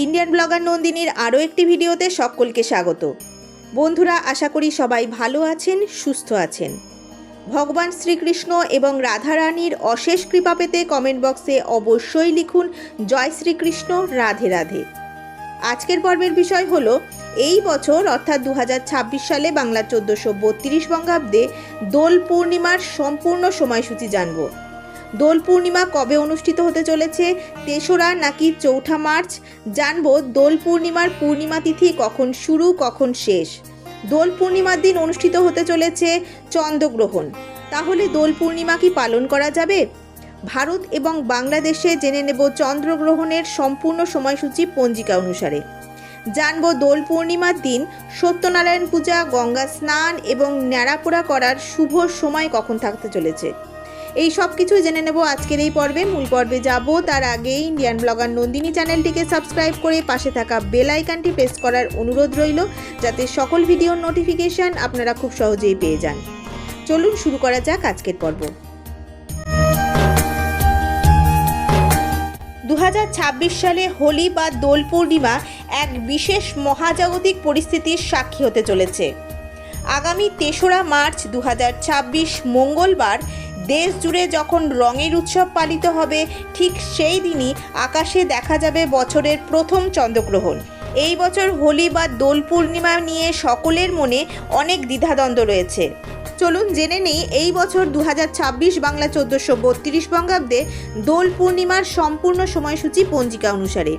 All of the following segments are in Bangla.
ইন্ডিয়ান ব্লগার নন্দিনীর আরও একটি ভিডিওতে সকলকে স্বাগত। বন্ধুরা, আশা করি সবাই ভালো আছেন, সুস্থ আছেন। ভগবান শ্রীকৃষ্ণ এবং রাধারানীর অশেষ কৃপা পেতে কমেন্ট বক্সে অবশ্যই লিখুন জয় শ্রীকৃষ্ণ, রাধে রাধে। আজকের পর্বের বিষয় হলো এই বছর অর্থাৎ 2026 সালে বাংলা 1432 বঙ্গাব্দে দোল পূর্ণিমার সম্পূর্ণ সময়সূচি জানব। দোল পূর্ণিমা কবে অনুষ্ঠিত হতে চলেছে, 3রা নাকি 4ঠা মার্চ জানব। দোল পূর্ণিমার পূর্ণিমা তিথি কখন শুরু কখন শেষ। দোল পূর্ণিমার দিন অনুষ্ঠিত হতে চলেছে চন্দ্রগ্রহণ। তাহলে দোল পূর্ণিমা কি পালন করা যাবে? ভারত এবং বাংলাদেশে জেনে নেব চন্দ্রগ্রহণের সম্পূর্ণ সময়সূচি পঞ্জিকা অনুসারে। জানব দোল পূর্ণিমার দিন সত্যনারায়ণ পূজা, গঙ্গা স্নান এবং ন্যাড়াপোড়া করার শুভ সময় কখন থাকতে চলেছে। এই সব কিছুই জেনে নেব আজকের এই পর্বে। মূল পর্বে যাব তার আগে ইন্ডিয়ান ব্লগার নন্দিনী চ্যানেলটিকে সাবস্ক্রাইব করে পাশে থাকা বেল আইকনটি প্রেস করার অনুরোধ রইল, যাতে সকল ভিডিওর নোটিফিকেশন আপনারা খুব সহজেই পেয়ে যান। চলুন শুরু করা যাক আজকের পর্ব। 2026 সালে হোলি বা দোল পূর্ণিমা এক বিশেষ মহাজাগতিক পরিস্থিতির সাক্ষী হতে চলেছে। আগামী 3রা মার্চ 2026 মঙ্গলবার দেশ জুড়ে যখন রঙের উৎসব পালিত হবে, ঠিক সেই দিনই আকাশে দেখা যাবে বছরের প্রথম চন্দ্রগ্রহণ। এই বছর হোলি বা দোল পূর্ণিমা নিয়ে সকলের মনে অনেক দ্বিধাদ্বন্দ্ব রয়েছে। চলুন জেনে নিই এই বছর 2026 বাংলা 1432 বঙ্গাব্দে দোল পূর্ণিমার সম্পূর্ণ সময়সূচি পঞ্জিকা অনুসারে।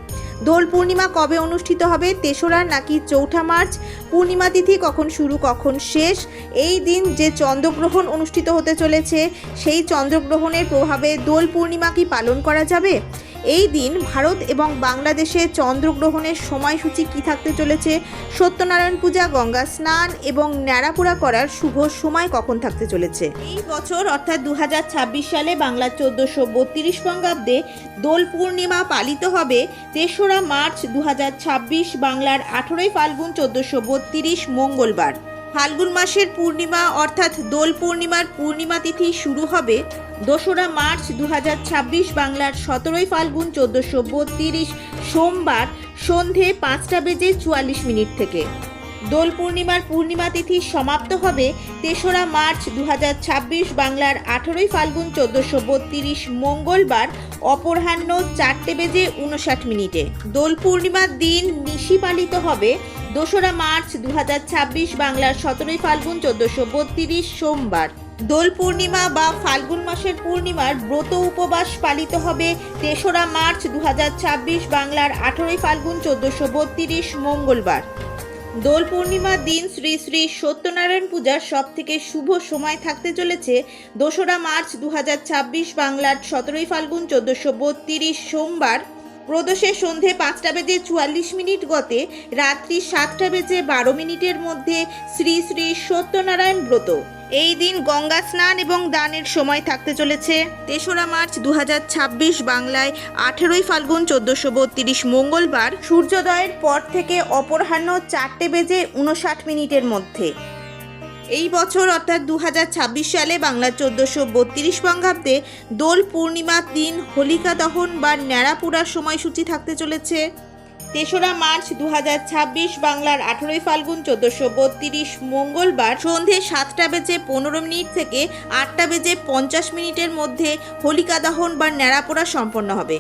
দোল পূর্ণিমা কবে অনুষ্ঠিত হবে, 3রা নাকি 4ঠা মার্চ, পূর্ণিমা তিথি কখন শুরু কখন শেষ। এই দিন যে চন্দ্রগ্রহণ অনুষ্ঠিত হতে চলেছে, সেই চন্দ্রগ্রহণের প্রভাবে দোল পূর্ণিমা কি পালন করা যাবে? এই দিন ভারত এবং বাংলাদেশে চন্দ্রগ্রহণের সময়সূচি কি থাকতে চলেছে, সত্যনারায়ণ পূজা, গঙ্গা স্নান এবং ন্যাড়াপোড়া করার শুভ সময় কখন থাকতে চলেছে। এই বছর অর্থাৎ 2026 সালে বাংলা 1432 বঙ্গাব্দে দোল পূর্ণিমা পালিত হবে 3রা মার্চ 2026 বাংলার 18ই ফাল্গুন 1432 মঙ্গলবার। ফাল্গুন মাসের পূর্ণিমা অর্থাৎ দোল পূর্ণিমার পূর্ণিমা তিথি শুরু হবে 2রা মার্চ 2026 বাংলার 17ই ফাল্গুন 1432 সোমবার সন্ধে 5:44 থেকে। দোল পূর্ণিমার পূর্ণিমা তিথি সমাপ্ত হবে 3রা মার্চ 2026 বাংলার 18ই ফাল্গুন 1432 মঙ্গলবার অপরাহ্ন 4:59। দোল পূর্ণিমার দিন নিশি পালিত হবে 2রা মার্চ 2026 বাংলার 17ই ফাল্গুন 1432 সোমবার। দোল পূর্ণিমা বা ফাল্গুন মাসের পূর্ণিমার ব্রত উপবাস পালিত হবে 3রা মার্চ 2026 বাংলার 18ই ফাল্গুন 1432 মঙ্গলবার। দোল পূর্ণিমার দিন শ্রী শ্রী সত্যনারায়ণ পূজার সবথেকে শুভ সময় থাকতে চলেছে 2রা মার্চ 2026 বাংলার 17ই ফাল্গুন 1432 সোমবার প্রদোষে সন্ধে 5:44 গতে রাত্রি 7:12 মধ্যে শ্রী শ্রী সত্যনারায়ণ ব্রত। এই দিন গঙ্গা স্নান এবং দানের সময় থাকতে চলেছে 3রা মার্চ 2026 বাংলায় 18ই ফাল্গুন 1432 মঙ্গলবার সূর্যোদয়ের পর থেকে অপরাহ্ন 4:59 মধ্যে। এই বছর অর্থাৎ 2026 সালে বাংলা 1432 বঙ্গাব্দে দোল পূর্ণিমার দিন হোলিকা দহন বা ন্যাড়াপোড়ার সময়সূচি থাকতে চলেছে 3রা মার্চ 2026 বাংলার 18ই ফাল্গুন 1432 মঙ্গলবার সন্ধে 7:15 থেকে 8:50 মধ্যে হোলিকা দহন বা ন্যাড়াপোড়া সম্পন্ন হবে।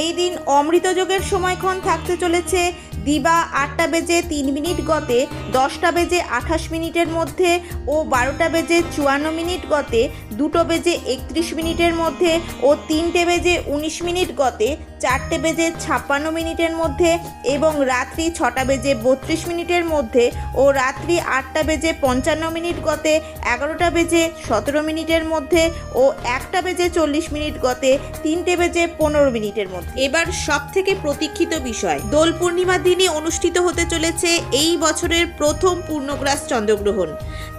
এই দিন অমৃতযোগের সময়ক্ষণ থাকতে চলেছে দিবা 8:03 গতে 10:28 মধ্যে ও 12:54 গতে 2:31 মধ্যে ও 3:19 গতে 4:56 মধ্যে এবং রাত্রি 6:32 মধ্যে ও রাত্রি 8:55 গতে 11:17 মধ্যে ও 1:40 গতে 3:15 মধ্যে। এবার সব থেকে প্রতীক্ষিত বিষয়, দোল পূর্ণিমার দিনে অনুষ্ঠিত হতে চলেছে এই বছরের প্রথম পূর্ণগ্রাস চন্দ্রগ্রহণ।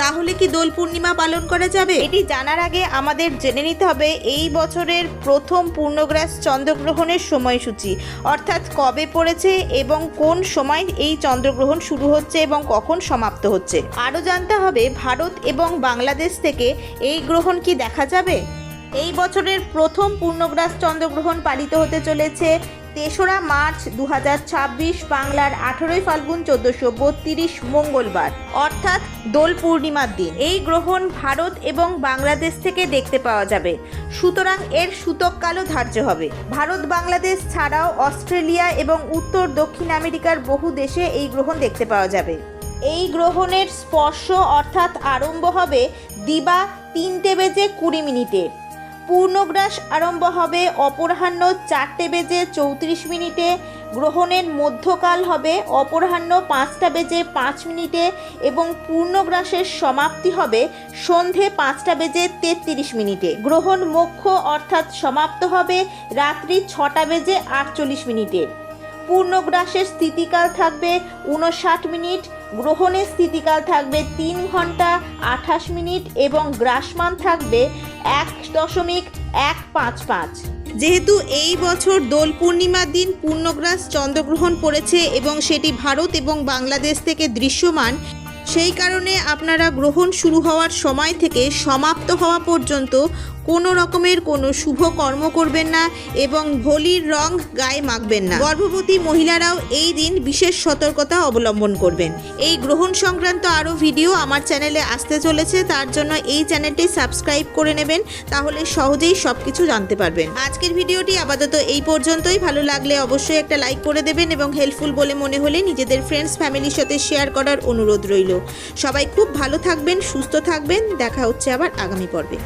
তাহলে কি দোল পূর্ণিমা পালন করা যাবে? এটি জানার আগে আমাদের জেনে নিতে হবে এই বছরের প্রথম পূর্ণগ্রাস চন্দ্রগ্রহণের সময়সূচি, অর্থাৎ কবে পড়েছে এবং কোন সময় এই চন্দ্রগ্রহণ শুরু হচ্ছে এবং কখন সমাপ্ত হচ্ছে। আরও জানতে হবে ভারত এবং বাংলাদেশ থেকে এই গ্রহণ কি দেখা যাবে। এই বছরের প্রথম পূর্ণগ্রাস চন্দ্রগ্রহণ পালিত হতে চলেছে তেসরা মার্চ 2026 বাংলার 18ই ফাল্গুন 1432 মঙ্গলবার অর্থাৎ দোল পূর্ণিমার দিন এই গ্রহণ ভারত এবং বাংলাদেশ থেকে দেখতে পাওয়া যাবে, সুতরাং এর সূতককালও ধার্য হবে। ভারত বাংলাদেশ ছাড়াও অস্ট্রেলিয়া এবং উত্তর দক্ষিণ আমেরিকার বহু দেশে এই গ্রহণ দেখতে পাওয়া যাবে। এই গ্রহণের স্পর্শ অর্থাৎ আরম্ভ হবে দিবা 3:20 পূর্ণগ্রাস আরম্ভ হবে অপরাহ্ন 4:34 গ্রহণের মধ্যকাল হবে অপরাহ্ন 5:05 এবং পূর্ণগ্রাসের সমাপ্তি হবে সন্ধে 5:33। গ্রহণ মোক্ষ অর্থাৎ সমাপ্ত হবে রাত্রি 6:48। পূর্ণগ্রাসের স্থিতিকাল থাকবে 59 মিনিট, গ্রহণের স্থিতিকাল থাকবে 3 ঘন্টা 28 মিনিট এবং গ্রাসমান থাকবে 1.155। যেহেতু এই বছর দোল পূর্ণিমার দিন পূর্ণগ্রাস চন্দ্রগ্রহণ পড়েছে এবং সেটি ভারত এবং বাংলাদেশ থেকে দৃশ্যমান, সেই কারণে আপনারা গ্রহণ শুরু হওয়ার সময় থেকে সমাপ্ত হওয়া পর্যন্ত কোনো রকমের কোনো শুভ কর্ম করবেন না এবং হোলির রং গায়ে মাখবেন না। গর্ভবতী মহিলারাও এই দিন বিশেষ সতর্কতা অবলম্বন করবেন। এই গ্রহণ সংক্রান্ত আরও ভিডিও আমার চ্যানেলে আসতে চলেছে, তার জন্য এই চ্যানেলটি সাবস্ক্রাইব করে নেবেন, তাহলে সহজেই সব কিছু জানতে পারবেন। আজকের ভিডিওটি আপাতত এই পর্যন্তই। ভালো লাগলে অবশ্যই একটা লাইক করে দেবেন এবং হেল্পফুল বলে মনে হলে নিজেদের ফ্রেন্ডস ফ্যামিলির সাথে শেয়ার করার অনুরোধ রইল। সবাই খুব ভালো থাকবেন, সুস্থ থাকবেন। দেখা হচ্ছে আবার আগামী পর্বে।